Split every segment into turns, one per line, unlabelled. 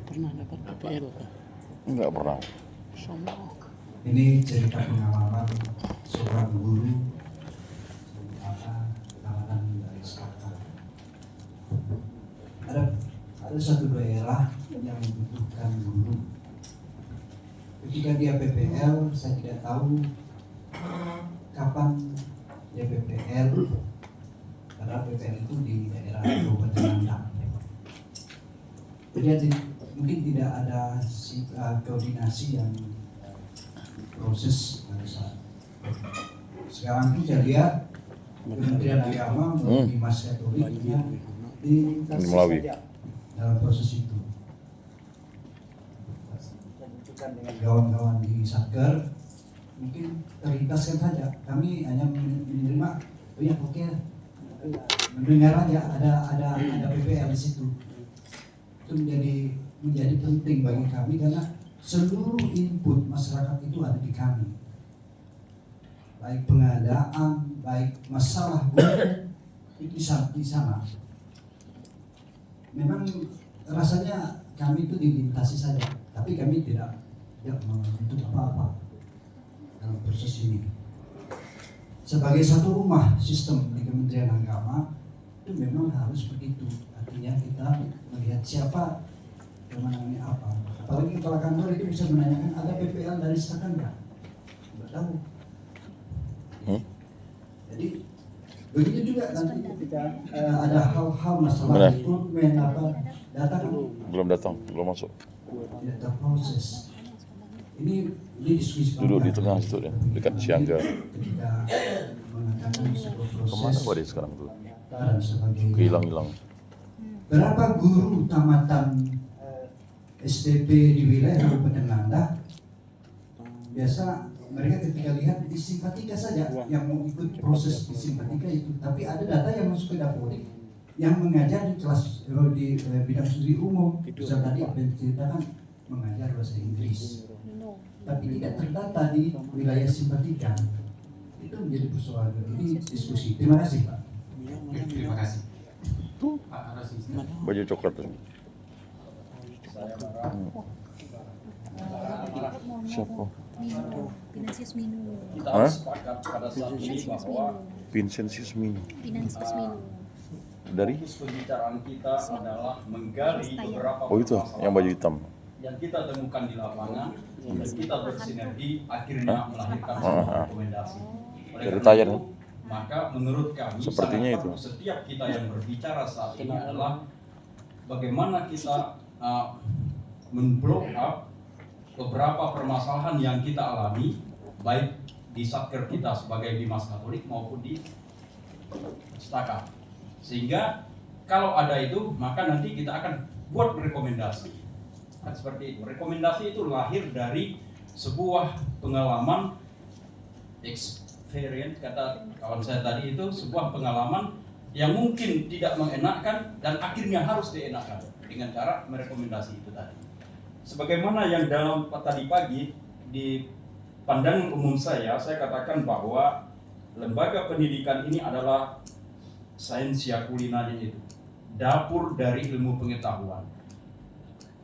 Pernah dapat PPL kah?
Enggak pernah.
Sama.
Ini cerita pengalaman seorang guru kalangan dari sekarang. Ada satu daerah yang membutuhkan guru. Ketika dia PPL, saya tidak tahu kapan dia PPL. Karena PPL itu di daerah Kabupaten Nanda. Jadi mungkin tidak ada koordinasi yang proses pada saat sekarang itu saya lihat Kementerian Agama melalui Mas Katoliknya dilintasi saja dalam proses itu. Saya butuhkan dengan kawan-kawan di Satker mungkin terlintaskan saja. Kami hanya menerima, oh ya oke, mendengar aja ada PPL di situ. Itu menjadi penting bagi kami karena seluruh input masyarakat itu ada di kami, baik pengadaan, baik masalah guru itu di sana. Memang rasanya kami itu dilintasi saja, tapi kami tidak menuntut apa-apa dalam proses ini. Sebagai satu rumah sistem di Kementerian Agama itu memang harus begitu. Artinya kita melihat siapa yang menangani apa. Apalagi kepala kantor itu bisa menanyakan ada PPL dari Stakan nggak? Nggak tahu. Jadi begitu juga nanti ketika ada hal-hal masalah rekrutmen apa datang
Belum datang, belum masuk.
tidak terproses. Ini diskusi
Duduk di tengah situ ya, dekat Siangga.
ketika mengadakan sebuah proses
Kemana Pak dia sekarang tuh?
dan sebagainya.
Kehilang-hilang.
Berapa guru tamatan SDP di wilayah Kabupaten Nanda biasa mereka ketika lihat di simpatika saja yang mau ikut proses di simpatika itu, tapi ada data yang masuk ke Dapodik yang mengajar di kelas di bidang studi umum. Misal tadi apa yang diceritakan mengajar bahasa Inggris, tapi tidak terdata di wilayah simpatika. Itu menjadi persoalan. Ini diskusi. Terima kasih Pak.
Terima kasih. Pak Arasi.
Baju coklat tuh. Siapa?
Pinansius Minu.
Kita
Hah?
sepakat pada saat ini bahwa
Vincenzius Minu.
Pinansius Minu.
Dari?
fokus pembicaraan kita adalah menggali beberapa
Oh itu, yang baju hitam.
yang kita temukan di lapangan dan kita bersinergi akhirnya melahirkan
Ah,
sebuah
ah.
rekomendasi. Oleh
Dari
karena
Tayan,
itu,
kan?
maka menurut kami
Sepertinya
sangat
itu.
perlu setiap kita yang berbicara saat ini adalah bagaimana kita men-blow up beberapa permasalahan yang kita alami baik di satker kita sebagai Bimas Katolik maupun di Staka, sehingga kalau ada itu maka nanti kita akan buat rekomendasi. Kan seperti itu. Rekomendasi itu lahir dari sebuah pengalaman experience, kata kawan saya tadi itu sebuah pengalaman yang mungkin tidak mengenakkan dan akhirnya harus dienakkan dengan cara merekomendasi itu tadi. Sebagaimana yang dalam tadi pagi di pandangan umum saya katakan bahwa lembaga pendidikan ini adalah sainsia kulinarnya itu, dapur dari ilmu pengetahuan.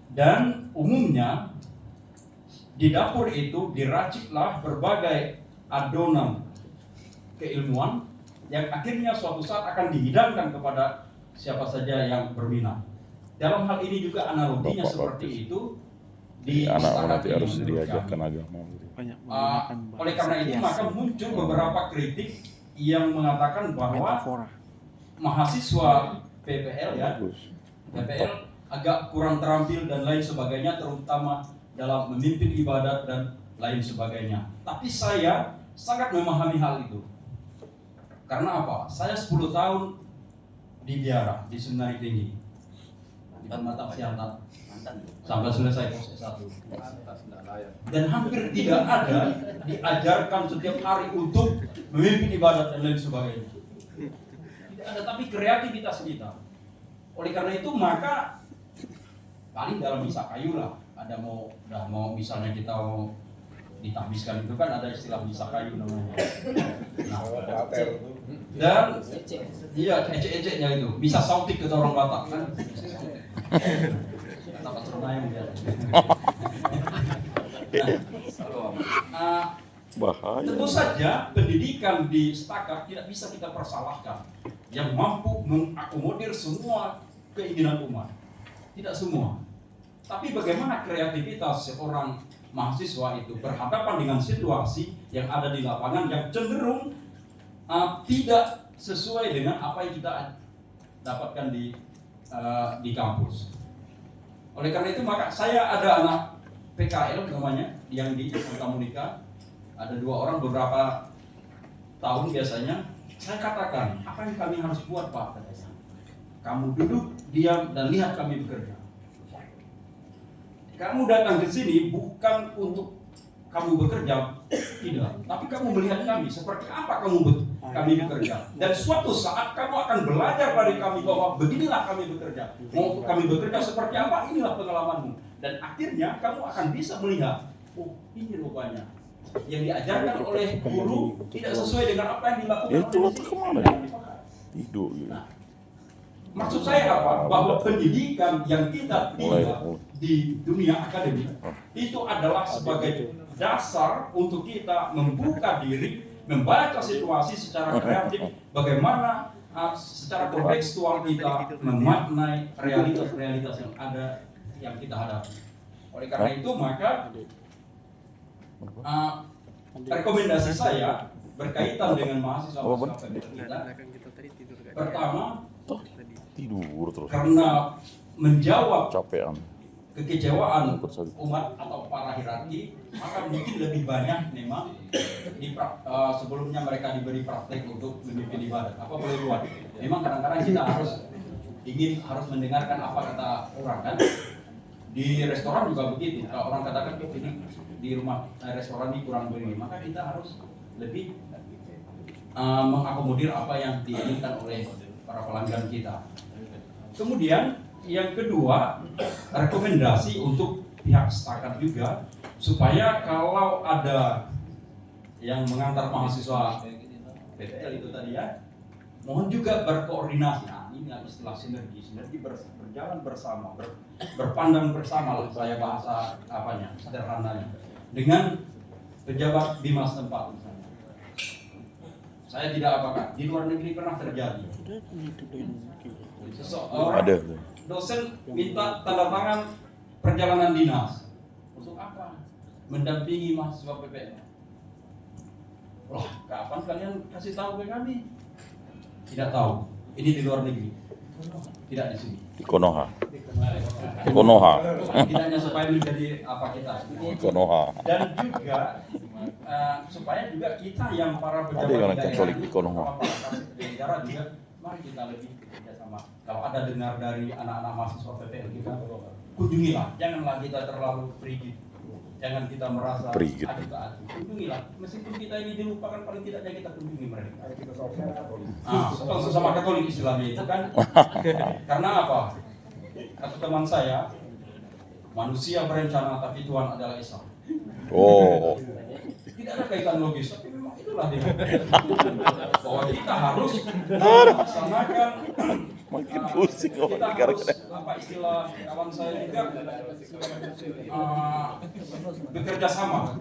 Dan umumnya di dapur itu diraciklah berbagai adonan keilmuan yang akhirnya suatu saat akan dihidangkan kepada siapa saja yang berminat. Dalam hal ini juga analoginya
Bapak
seperti
bagus.
itu di
Anak
masyarakat
nanti
ini
harus
menurut
diajarkan
kami.
agama.
Banyak
Ah,
menggunakan
oleh karena itu maka muncul beberapa kritik yang mengatakan bahwa
metafora.
mahasiswa PPL ya,
Bagus.
PPL agak kurang terampil dan lain sebagainya, terutama dalam memimpin ibadat dan lain sebagainya. Tapi saya sangat memahami hal itu. Karena apa? Saya 10 tahun di biara, di seminari tinggi, di Pematang Siantar, sampai selesai proses 1. Dan hampir tidak ada diajarkan setiap hari untuk memimpin ibadat dan lain sebagainya. Tidak ada, tapi kreativitas kita. Oleh karena itu maka paling dalam misa kayu lah, ada mau misalnya kita mau ditahbiskan itu kan ada istilah misa kayu namanya. Nah, dan iya ecek-eceknya itu bisa sautik ke orang Batak kan. Kata Pak Surunayung dia.
Bahaya.
Tentu saja pendidikan di Setakat tidak bisa kita persalahkan yang mampu mengakomodir semua keinginan umat. Tidak semua. Tapi bagaimana kreativitas seorang mahasiswa itu berhadapan dengan situasi yang ada di lapangan yang cenderung tidak sesuai dengan apa yang kita dapatkan di kampus. Oleh karena itu maka saya ada anak PKL namanya yang di Santa Monica. Ada 2 orang beberapa tahun biasanya. Saya katakan, apa yang kami harus buat Pak? Katanya. Kamu duduk, diam, dan lihat kami bekerja. Kamu datang ke sini bukan untuk kamu bekerja, tidak. Tapi kamu melihat kami, seperti apa kami bekerja. Dan suatu saat kamu akan belajar dari kami bahwa beginilah kami bekerja. Mau kami bekerja seperti apa, inilah pengalamanmu. Dan akhirnya kamu akan bisa melihat, oh ini rupanya. Yang diajarkan oleh guru tidak sesuai dengan apa yang dilakukan
Ya, itu
oleh
letak kemana dia? Tidur gitu.
Nah, maksud saya apa? Bahwa pendidikan yang kita tidak di dunia akademik itu adalah sebagai dasar untuk kita membuka diri, membaca situasi secara kreatif, bagaimana secara kontekstual kita memaknai realitas-realitas yang ada yang kita hadapi. Oleh karena itu maka rekomendasi saya berkaitan dengan mahasiswa kita. Pertama,
Tidur terus.
karena menjawab
Capean.
kekecewaan umat atau para hierarki, maka mungkin lebih banyak memang sebelumnya mereka diberi praktek untuk memimpin ibadat. Apa boleh buat? Memang kadang-kadang kita harus mendengarkan apa kata orang kan. Di restoran juga begitu. Kalau orang katakan ini di rumah restoran ini kurang begini, maka kita harus lebih mengakomodir apa yang diinginkan oleh para pelanggan kita. Kemudian yang kedua, rekomendasi untuk pihak Setakat juga supaya kalau ada yang mengantar mahasiswa PTL itu tadi ya, mohon juga berkoordinasi. Nah, ini istilah sinergi berjalan bersama, berpandang bersama lah saya bahasa sederhananya dengan pejabat BIMA setempat misalnya. Saya tidak apakah di luar negeri pernah terjadi. Seseorang dosen minta tanda tangan perjalanan dinas. Untuk apa? Mendampingi mahasiswa PPL. Wah, kapan kalian kasih tahu ke kami? Tidak tahu. Ini di luar negeri. Tidak di sini.
Di Konoha. Di Konoha.
Tidak hanya supaya menjadi apa kita.
Di Konoha.
Dan juga supaya juga kita yang para pejabat
Ada yang
daerah
Katolik
ini,
di Konoha.
para negara juga, mari kita lebih bekerja sama. Kalau ada dengar dari anak-anak mahasiswa PPL kita, kunjungilah. Janganlah kita terlalu rigid. Jangan kita merasa
Rigid.
adu-adu. Kunjungilah. Meskipun kita ini dilupakan, paling tidaknya kita kunjungi mereka. Sesama Katolik istilahnya itu kan. Karena apa? Kata teman saya, manusia berencana tapi Tuhan adalah Esa.
Oh.
Tidak ada kaitan logis, tapi memang itulah dia. Bahwa kita harus melaksanakan,
Makin pusing
kita
orang
harus
gara-gara.
apa istilah kawan saya juga bekerja sama.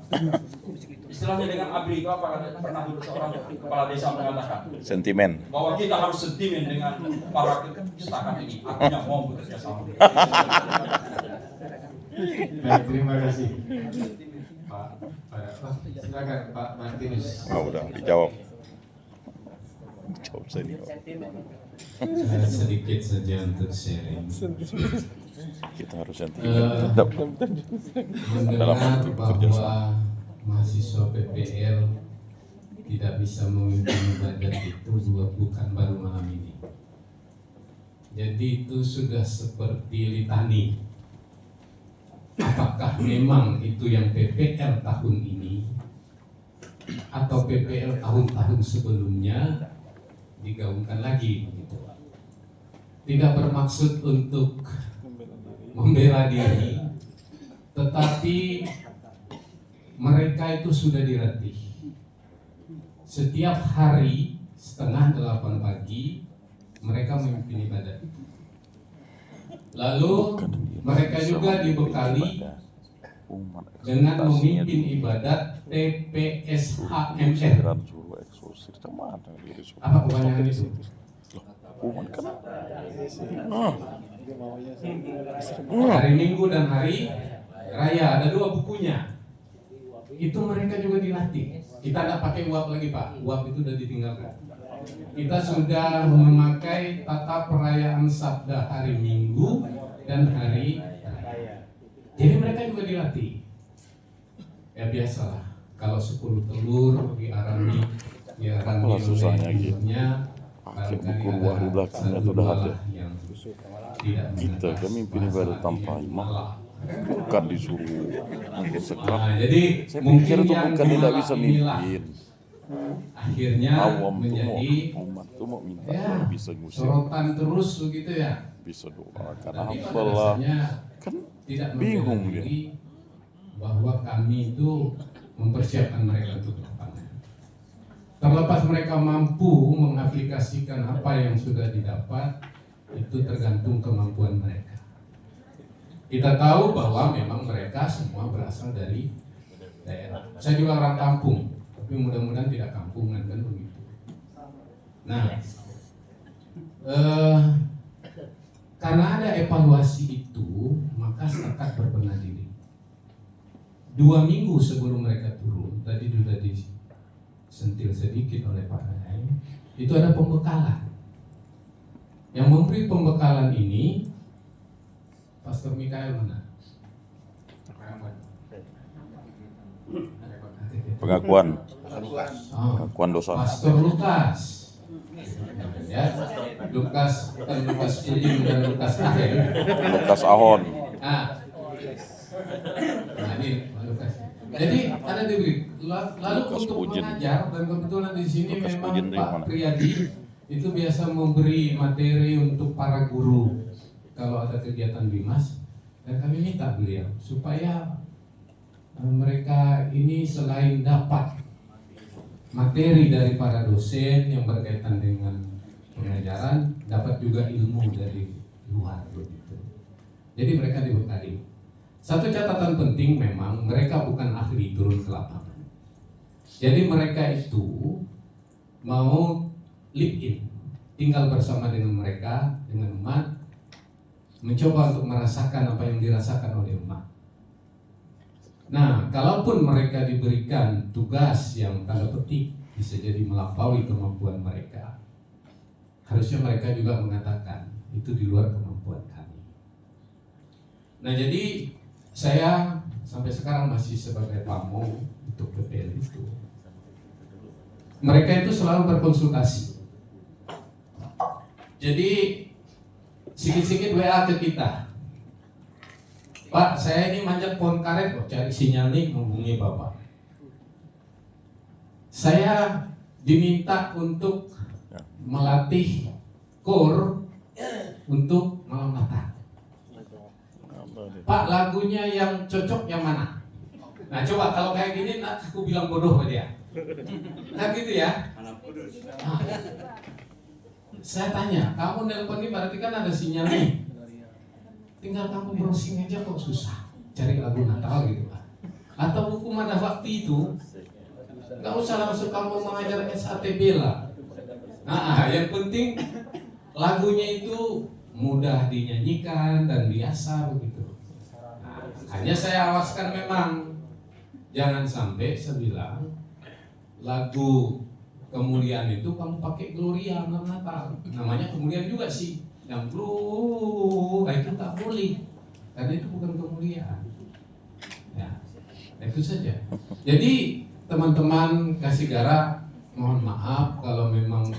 Istilahnya dengan ABRI itu apa? Pernah dulu seorang kepala desa mengatakan
Sentimen.
bahwa kita harus sentimen dengan para Setakat ini, artinya mau bekerja sama.
Baik, terima kasih. Silakan Pak Martinus.
Oh, udah dijawab. Jawab senior.
Sedikit saja untuk sharing.
Kita harus sentimen. Dalam
Mendengar
arti bekerja sama.
bahwa mahasiswa PPL tidak bisa memimpin ibadat itu bukan baru malam ini. Jadi itu sudah seperti litani. Apakah memang itu yang PPL tahun ini atau PPL tahun-tahun sebelumnya digaungkan lagi begitu. Tidak bermaksud untuk membela diri, tetapi mereka itu sudah dilatih. Setiap hari 7:30 pagi mereka memimpin ibadat. Lalu mereka juga dibekali dengan memimpin ibadat TPSHMR. Apa kepanjangan itu? Hari Minggu dan hari Raya, ada 2 bukunya. Itu mereka juga dilatih. Kita tidak pakai uap lagi Pak, uap itu sudah ditinggalkan. Kita sudah memakai tata perayaan Sabda hari Minggu dan hari Raya. Jadi mereka juga dilatih. Ya biasalah, kalau 10 telur diarami
susahnya gitu.
Pakai
buku luar di belakangnya itu udah ada.
Kita
Kita mimpin ibadah tanpa imam, bukan disuruh mungkin sekrap.
jadi
Saya
mungkin
pikir itu
yang
bukan tidak bisa
inilah
mimpin.
akhirnya
Awam tuh mau,
menjadi
umat tuh mau minta
ya,
bisa ngusir,
sorotan terus begitu ya.
bisa doakan
Tapi pada
apalah.
dasarnya
Kan
tidak
bingung
membela
dia.
diri bahwa kami itu mempersiapkan mereka untuk depannya. Terlepas mereka mampu mengaplikasikan apa yang sudah didapat, itu tergantung kemampuan mereka. Kita tahu bahwa memang mereka semua berasal dari daerah. Saya juga orang kampung, tapi mudah-mudahan tidak kampungan kan begitu. Nah, karena ada evaluasi itu, maka sepakat berbenah diri. 2 minggu sebelum mereka turun, tadi sudah disentil sedikit oleh Pak Nanai, itu ada pembekalan. Yang memberi pembekalan ini Pastor Mikael mana?
Pengakuan
Oh,
pengakuan dosa.
Pastor Lukas. Ya, Lukas Ujim dan Lukas Akhir.
Lukas Ahon.
Nah, ini Lukas. Jadi ada diberi. Lalu untuk
Ujin.
mengajar dan kebetulan di sini
Lukas
memang
Ujin dari
Pak
mana?
Priyadi itu biasa memberi materi untuk para guru kalau ada kegiatan Bimas, dan kami minta beliau supaya mereka ini selain dapat materi dari para dosen yang berkaitan dengan pengajaran, dapat juga ilmu dari luar begitu. Jadi mereka dibekali. Satu catatan penting memang mereka bukan ahli turun ke lapangan. Jadi mereka itu mau live in, tinggal bersama dengan mereka, dengan umat, mencoba untuk merasakan apa yang dirasakan oleh umat. Nah, kalaupun mereka diberikan tugas yang tanda petik bisa jadi melampaui kemampuan mereka, harusnya mereka juga mengatakan itu di luar kemampuan kami. Nah, jadi saya sampai sekarang masih sebagai pamong untuk PPL itu. Mereka itu selalu berkonsultasi. Jadi sikit-sikit WA ke kita. Pak, saya ini manjat pohon karet kok, cari sinyal nih, hubungi Bapak. Saya diminta untuk melatih KOR untuk malam Natal. Pak, lagunya yang cocok yang mana? Nah, coba kalau kayak gini, aku bilang bodoh sama dia. Nah gitu ya. Nah, saya tanya, kamu nelpon ini berarti kan ada sinyal nih. Tinggal kamu browsing aja kok susah cari lagu Natal gitu kan. Atau buku Mana Bakti itu nggak usah langsung kamu mengajar SATB lah. Nah, yang penting lagunya itu mudah dinyanyikan dan biasa begitu. Nah, hanya saya awaskan memang jangan sampai saya bilang lagu kemuliaan itu kamu pakai Gloria malam Natal, namanya kemuliaan juga sih, yang blue itu tak boleh, karena itu bukan kemuliaan. Ya, itu saja. Jadi teman-teman kasih Gara, mohon maaf kalau memang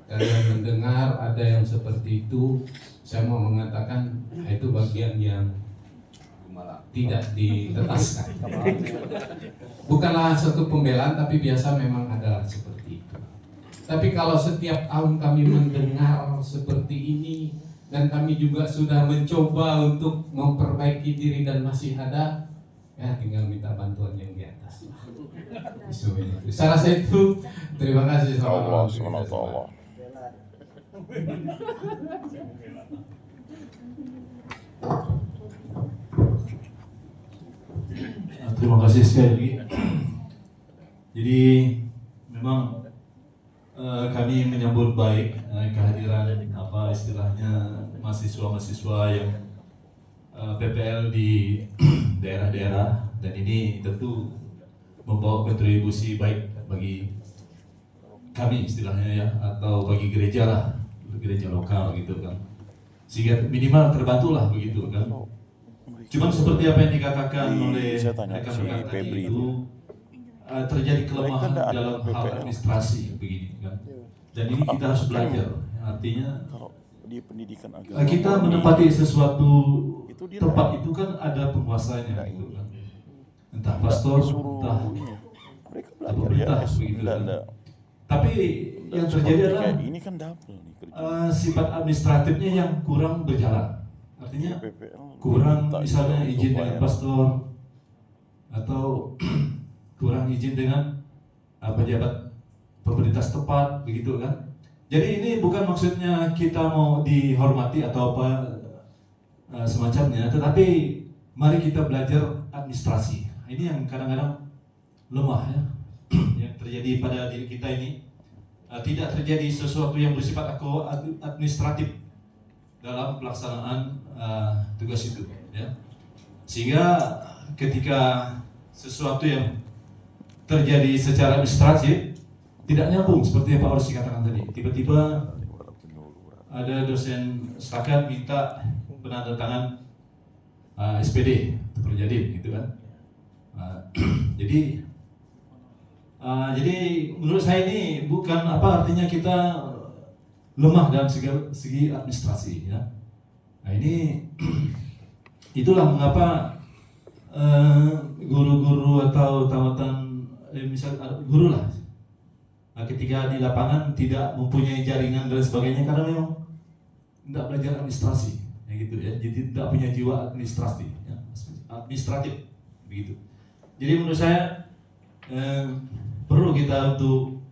kalian mendengar ada yang seperti itu. Saya mau mengatakan itu bagian yang tidak ditetaskan. Bukanlah satu pembelaan, tapi biasa memang adalah seperti itu. Tapi kalau setiap tahun kami mendengar seperti ini dan kami juga sudah mencoba untuk memperbaiki diri dan masih ada, ya tinggal minta bantuan yang di atas. Saya rasa itu. Terima kasih.
Allah SWT.
Terima kasih sekali lagi. Jadi memang kami menyambut baik kehadiran apa istilahnya mahasiswa-mahasiswa yang PPL di daerah-daerah, dan ini tentu membawa kontribusi baik bagi kami istilahnya ya, atau bagi gereja lah, gereja lokal gitu kan, sehingga minimal terbantulah begitu kan. Cuman seperti apa yang dikatakan oleh rekan-rekan tadi itu terjadi kelemahan dalam hal administrasi begini kan, dan ini kita harus belajar. Artinya
di pendidikan agama
kita menempati sesuatu tempat itu kan ada penguasanya gitu kan, entah pastor, entah
mereka belajar
pemerintah
ya,
begitu kan.
enggak.
Tapi yang terjadi adalah
Kayak ini kan double nih kerja.
sifat administratifnya yang kurang berjalan. Artinya
PPL
kurang
minta
misalnya
juga
izin
untuk
dengan
bayar.
pastor, atau kurang izin dengan pejabat pemerintah setempat begitu kan. Jadi ini bukan maksudnya kita mau dihormati atau apa semacamnya, tetapi mari kita belajar administrasi. Ini yang kadang-kadang lemah ya, yang terjadi pada diri kita ini. Tidak terjadi sesuatu yang bersifat administratif dalam pelaksanaan tugas itu ya. Sehingga ketika sesuatu yang terjadi secara administratif tidak nyambung seperti yang Pak Orsi katakan tadi, tiba-tiba ada dosen setakat minta penandatangan SPD terjadi gitu kan. Jadi menurut saya ini bukan apa artinya kita lemah dalam segi administrasi ya. Nah ini itulah mengapa guru-guru atau tamatan misal guru lah, ketika di lapangan tidak mempunyai jaringan dan sebagainya karena memang tidak belajar administrasi ya gitu ya. Jadi tidak punya jiwa administratif ya, administratif begitu. Jadi menurut saya perlu kita untuk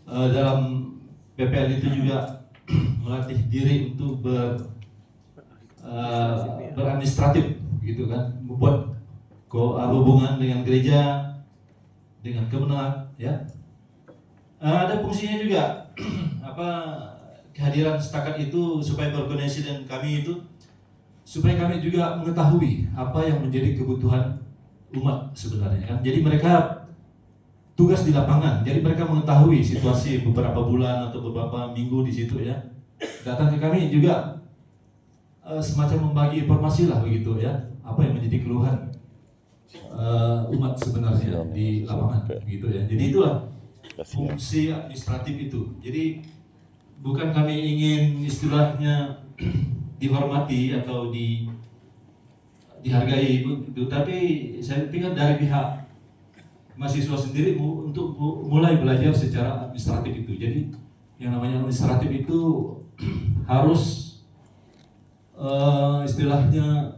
dalam PPL itu juga melatih diri untuk beradministratif gitu kan, membuat hubungan dengan gereja, dengan kemenang ya. Ada fungsinya juga apa kehadiran setakat itu supaya berkoordinasi dengan kami itu, supaya kami juga mengetahui apa yang menjadi kebutuhan umat sebenarnya kan. Jadi mereka tugas di lapangan, jadi mereka mengetahui situasi beberapa bulan atau beberapa minggu di situ ya. Datang ke kami juga semacam membagi informasi lah begitu ya, apa yang menjadi keluhan umat sebenarnya di lapangan gitu ya. Jadi itulah fungsi administratif itu. Jadi bukan kami ingin istilahnya dihormati atau dihargai itu, tapi saya pikir dari pihak mahasiswa sendiri untuk mulai belajar secara administratif itu. Jadi yang namanya administratif itu harus istilahnya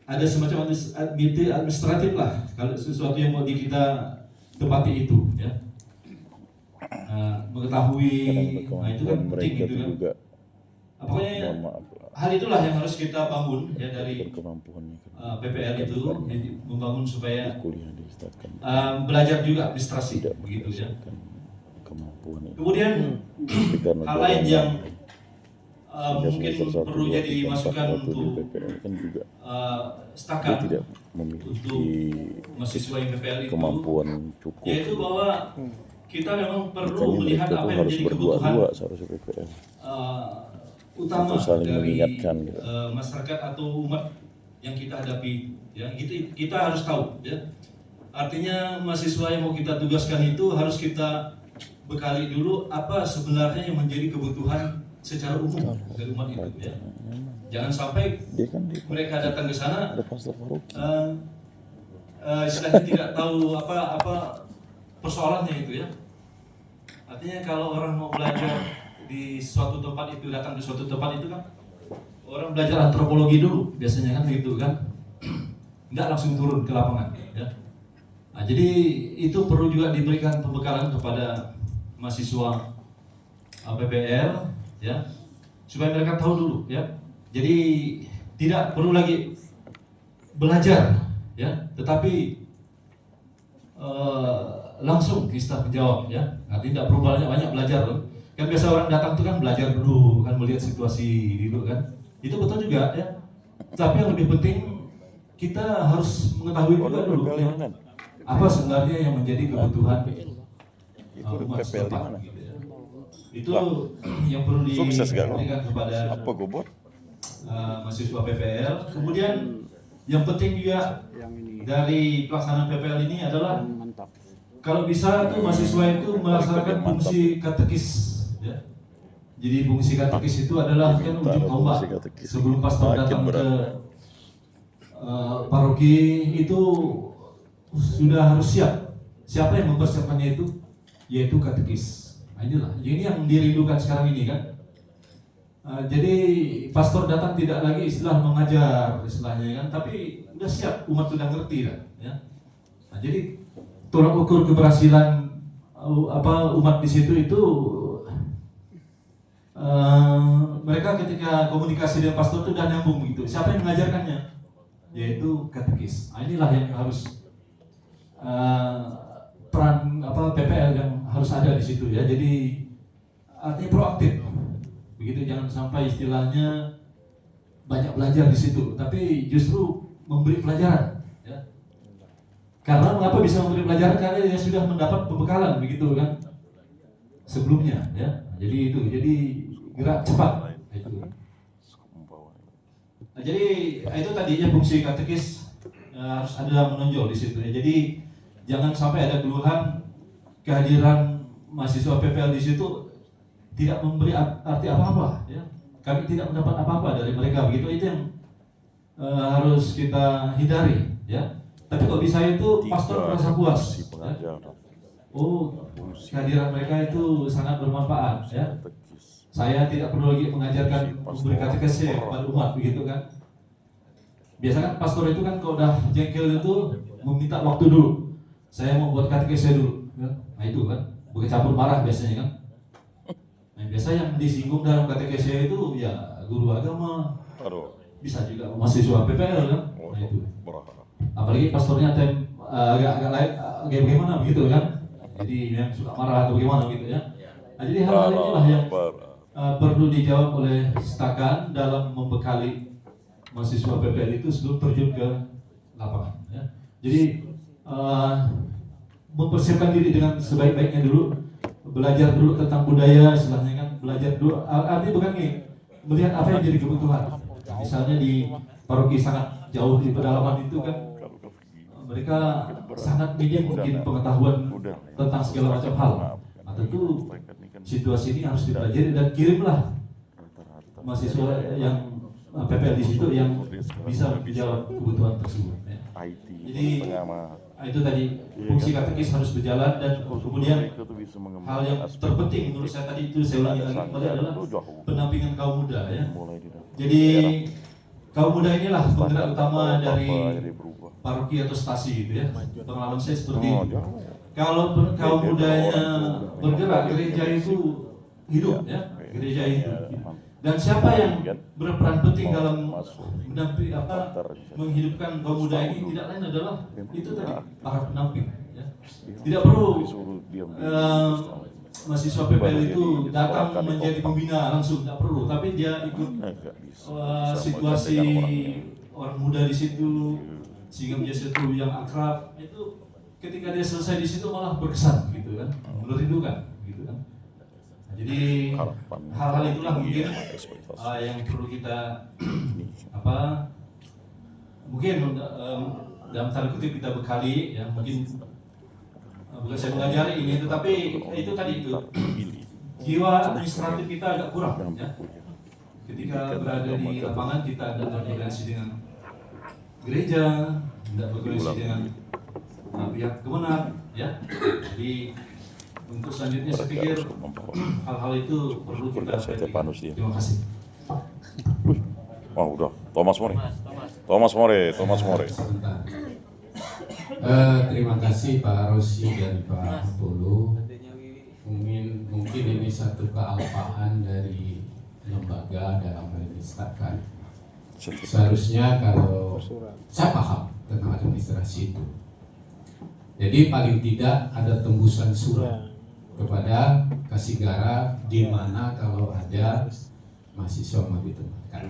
ada semacam administratif lah kalau sesuatu yang mau kita tempati itu ya. Mengetahui, itu kan penting gitu kan. Pokoknya hal itulah yang harus kita bangun ya dari PPL itu, membangun supaya belajar juga administrasi begitu ya. Kemudian hal lain yang mungkin perlu jadi masukan untuk setakat untuk mahasiswa yang PPL itu, yaitu bahwa kita memang perlu melihat apa yang menjadi kebutuhan utama dari masyarakat atau umat yang kita hadapi ya. Kita harus tahu ya, artinya mahasiswa yang mau kita tugaskan itu harus kita bekali dulu apa sebenarnya yang menjadi kebutuhan secara umum dari umat itu ya. Jangan sampai mereka datang ke sana istilahnya tidak tahu apa persoalannya itu ya. Artinya kalau orang mau belajar di suatu tempat itu, datang ke suatu tempat itu kan orang belajar antropologi dulu biasanya kan begitu kan, nggak langsung turun ke lapangan ya. Nah, jadi itu perlu juga diberikan pembekalan kepada mahasiswa PPL ya, supaya mereka tahu dulu ya. Jadi tidak perlu lagi belajar ya, tetapi langsung kita menjawab, ya. Artinya tidak perlu banyak belajar loh. Kan biasa orang datang itu kan belajar dulu, kan melihat situasi dulu kan. Itu betul juga ya. Tapi yang lebih penting kita harus mengetahui juga dulu ya, apa sebenarnya yang menjadi kebutuhan umat setempat. Gitu ya. Itu yang perlu diberikan kepada mahasiswa PPL. Kemudian yang penting juga dari pelaksanaan PPL ini adalah kalau bisa tuh mahasiswa itu melaksanakan fungsi katekis, ya. Jadi fungsi katekis itu adalah kan ujung tombak sebelum pastor datang ke paroki itu sudah harus siap. Siapa yang mempersiapkannya itu? Yaitu katekis. Nah, inilah. Ini yang dirindukan sekarang ini kan. Jadi pastor datang tidak lagi istilah mengajar istilahnya kan, tapi udah siap, umat sudah ngerti kan, ya. Nah, jadi tolak ukur keberhasilan umat di situ itu mereka ketika komunikasi dengan pastor itu udah nyambung gitu. Siapa yang mengajarkannya? Yaitu katekis. Nah, inilah yang harus peran PPL yang harus ada di situ ya. Jadi artinya proaktif. Begitu, jangan sampai istilahnya banyak belajar di situ, tapi justru memberi pelajaran. Ya. Karena mengapa bisa memberi pelajaran? Karena dia sudah mendapat pembekalan begitu kan sebelumnya. Ya. Jadi itu, jadi gerak cepat. Itu. Nah, jadi itu tadinya fungsi katekis harus ada menonjol di situ. Ya. Jadi jangan sampai ada keluhan kehadiran mahasiswa PPL di situ tidak memberi arti apa-apa, ya. Kami tidak mendapat apa-apa dari mereka, begitu. Itu yang harus kita hindari, ya. Tapi kok bisa itu pastor merasa puas, ya? Oh, kehadiran mereka itu sangat bermanfaat, ya. Saya tidak perlu lagi mengajarkan memberi katekese kepada umat, begitu kan. Biasanya kan pastor itu kan kalau udah jengkel itu meminta waktu dulu. Saya mau buat katekese dulu, ya. Nah itu kan, bukan campur marah biasanya kan. Nah, biasa yang disinggung dalam katekese itu ya guru agama, bisa juga mahasiswa PPL kan. Nah itu. Apalagi pastornya agak lain, kayak bagaimana begitu kan. Jadi yang suka marah atau bagaimana gitu ya. Nah, jadi hal-hal inilah yang perlu dijawab oleh Stakan dalam membekali mahasiswa PPL itu sebelum terjun ke lapangan. Ya. Jadi mempersiapkan diri dengan sebaik-baiknya dulu, belajar dulu tentang budaya, istilahnya kan, belajar dulu. Artinya bukan nih melihat apa yang jadi kebutuhan. Misalnya di paroki sangat jauh di pedalaman itu kan, mereka sangat minim mungkin pengetahuan tentang segala macam hal. Nah, tentu situasi ini harus dipelajari dan kirimlah mahasiswa yang PPL di situ yang bisa menjawab kebutuhan tersebut. Ya. Jadi itu tadi fungsi katekis harus berjalan, dan kemudian hal yang terpenting menurut saya tadi itu saya ulangi lagi kembali adalah pendampingan kaum muda ya. Jadi kaum muda inilah penggerak utama dari paroki atau stasi gitu ya. Pengalaman saya seperti itu. Kalau kaum mudanya bergerak, gereja itu hidup ya, gereja itu. Dan siapa yang berperan penting dalam mendampingi menghidupkan kaum muda ini tidak lain adalah itu tadi, para pendamping ya. Tidak perlu mahasiswa PPL itu datang menjadi pembina langsung, tidak perlu, tapi dia ikut situasi orang muda di situ sehingga menjadi sesuatu yang akrab. Itu ketika dia selesai di situ malah berkesan gitu kan, merindukan gitu kan. Jadi hal-hal itulah mungkin yang perlu kita mungkin dalam tanda kutip kita bekali ya, mungkin bukan saya mengajari ini, tetapi itu tadi itu jiwa administratif kita agak kurang ya. Ketika berada di lapangan kita tidak berkoordinasi dengan gereja, tidak berkoordinasi dengan pihak kemenang ya. Jadi untuk selanjutnya saya pikir hal-hal itu perlu kita perhatikan. Terima kasih.
Wah udah, Thomas More.
Terima kasih Pak Rosi dan Pak Polo. Mungkin ini satu kealpaan dari lembaga dalam hal ini Stakan. Seharusnya kalau saya paham tentang administrasi itu. Jadi paling tidak ada tembusan surat kepada Kasigara di mana kalau ada mahasiswa mau ditempatkan.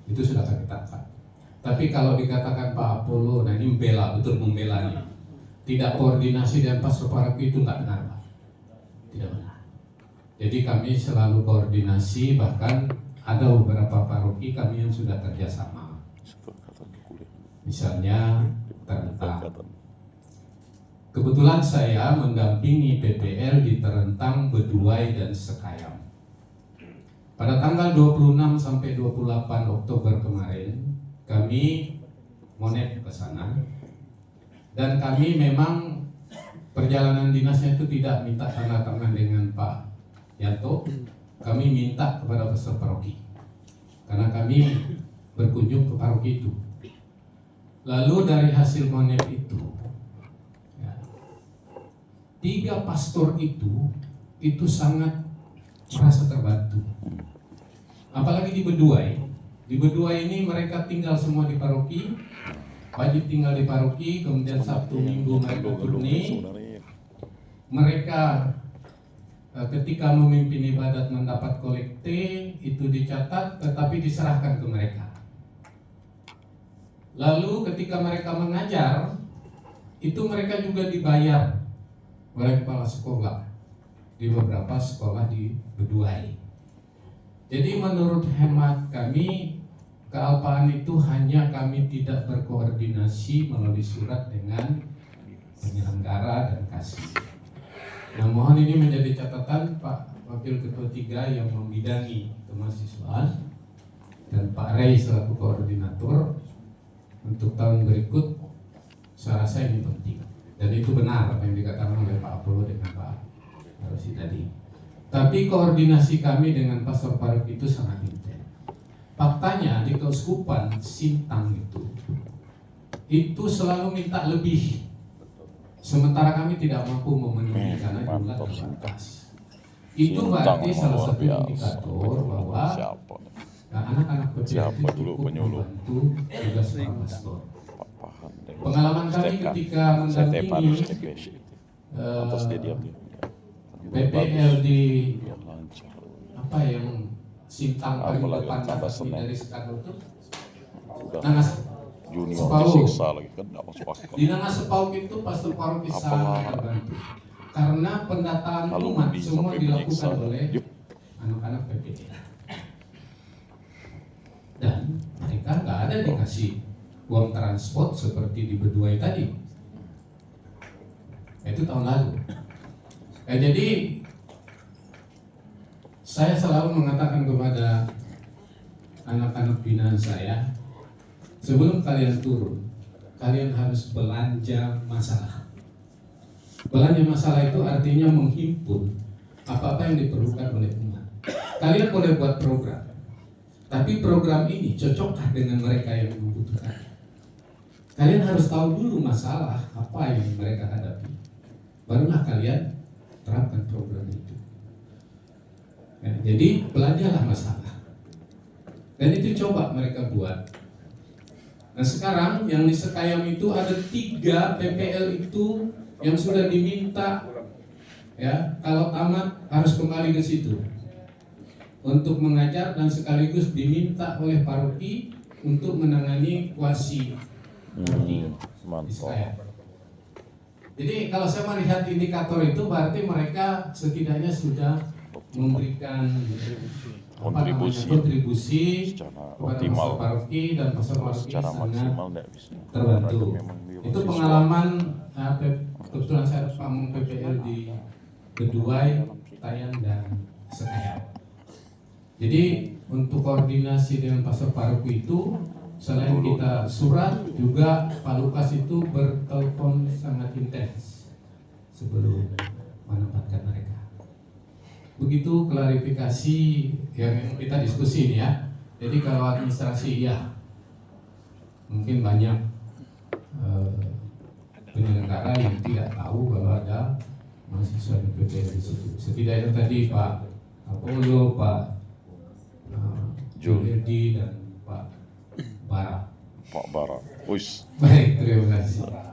Itu sudah kami tetapkan. Tapi kalau dikatakan Pak Apollo, nah ini membela, betul membela nih. Tidak koordinasi dengan pastor paroki itu nggak benar, Pak. Tidak benar. Jadi kami selalu koordinasi, bahkan ada beberapa paroki kami yang sudah kerjasama. Misalnya tentang kebetulan saya mendampingi PPL di Terentang, Beduai, dan Sekayam. Pada tanggal 26 sampai 28 Oktober kemarin, kami monet ke sana. Dan kami memang perjalanan dinasnya itu tidak minta tanda tangan dengan Pak Yanto. Kami minta kepada pastor paroki. Karena kami berkunjung ke paroki itu. Lalu dari hasil monet itu, 3 pastor itu sangat merasa terbantu. Apalagi di Beduai. Di Beduai ini mereka tinggal semua di paroki, wajib tinggal di paroki, kemudian Sabtu Minggu mereka turuni. Mereka ketika memimpin ibadat mendapat kolekte, itu dicatat tetapi diserahkan ke mereka. Lalu ketika mereka mengajar, itu mereka juga dibayar oleh kepala sekolah di beberapa sekolah di Beduai. Jadi menurut hemat kami, kealpaan itu hanya kami tidak berkoordinasi melalui surat dengan penyelenggara dan kasih. Nah, mohon ini menjadi catatan Pak Wakil Ketua 3 yang membidangi kemahasiswaan dan Pak Rey selaku koordinator untuk tahun berikut. Saya rasa ini penting. Dan itu benar apa yang dikatakan oleh Pak Apollo dengan Pak Rosi tadi. Tapi koordinasi kami dengan pastor paroki itu sangat intens. Faktanya di Keuskupan Sintang itu selalu minta lebih. Sementara kami tidak mampu memenuhi karena jumlah terbatas. Itu berarti salah satu indikator bahwa anak-anak PPL itu cukup membantu tugas para pastor. Pengalaman kami ketika mendampingi PPL di apa yang Sintang paling depan dari Sekadau itu Nangas Sepauk. Di Nangas Sepauk itu pastor paroki sangat terbantu karena pendataan umat semua dilakukan oleh anak-anak PPL dan mereka nggak ada dikasih uang transport seperti di Beduai tadi. Itu tahun lalu. Jadi saya selalu mengatakan kepada anak-anak binaan saya, sebelum kalian turun, kalian harus belanja masalah. Belanja masalah itu artinya menghimpun apa-apa yang diperlukan oleh umat. Kalian boleh buat program, tapi program ini cocokkah dengan mereka yang membutuhkan? Kalian harus tahu dulu masalah apa yang mereka hadapi. Barulah kalian terapkan program itu. Ya, jadi belajarlah masalah. Dan itu coba mereka buat. Nah sekarang yang di Sekayam itu ada 3 PPL itu yang sudah diminta, ya kalau tamat harus kembali ke situ untuk mengajar dan sekaligus diminta oleh paroki untuk menangani kuasi. Jadi kalau saya melihat indikator itu berarti mereka setidaknya sudah memberikan kontribusi kepada pastor paroki dan pastor paroki sangat terbantu. Itu pengalaman kebetulan saya pamong PPL di Beduai, Tayan dan Sekayam. Jadi untuk koordinasi dengan pastor paroki itu selain kita surat, juga Pak Lukas itu bertelepon sangat intens sebelum menempatkan mereka. Begitu klarifikasi yang kita diskusi ini ya. Jadi kalau administrasi ya mungkin banyak penyelenggara yang tidak tahu bahwa ada mahasiswa di PPL di situ. Setidaknya tadi Pak Apollo, Pak Julirdi dan Pak Bara
Pak Bara. Wis.
Baik, terima kasih.